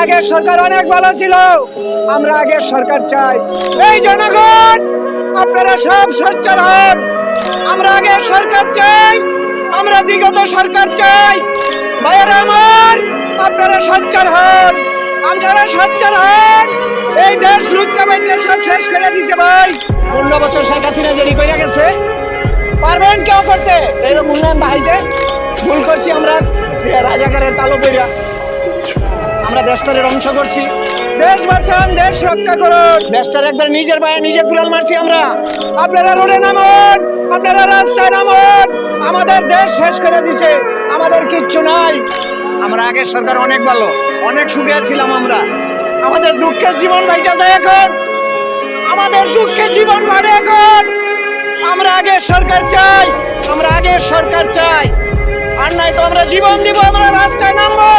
আগের সরকার অনেক ভালো ছিল, আমরা আগের সরকার চাই। এই জনগণ আপনারা সব সোচ্চার হন, আমরা আগের সরকার চাই, আমরা বিগত সরকার চাই। ভাইয়েরা আমার, আপনারা সোচ্চার হন, আপনারা সোচ্চার হন। এই দেশ লুচ্চাবাইটা সব শেষ করে দিছে ভাই। 15 বছর শেখ হাসিনা জেরি করে গেছে, পারবেন কেউ করতে এরকম উন্নয়ন বাহাইতে? ভুল করছি আমরা, রাজাকারের তালো বইরা আমরা দেশটারে ধ্বংস করছি। দেশ বাঁচান, দেশ রক্ষা করুন। দেশটার একবার নিজের পায়ে নিজে কুড়াল মারছি আমরা। আপনারা রোডে নামুন, আপনারা রাস্তায় নামুন। আমাদের দেশ শেষ করে দিছে, আমাদের কিচ্ছু নাই। আমরা আগের সরকার অনেক ভালো, অনেক সুখে ছিলাম আমরা। আমাদের দুঃখের জীবন বাইটা যায় এখন, আমাদের দুঃখের জীবন বাড়ে এখন। আমরা আগের সরকার চাই, আমরা আগের সরকার চাই। আর নাই তো আমরা জীবন দিব, আমরা রাস্তায় নামবো।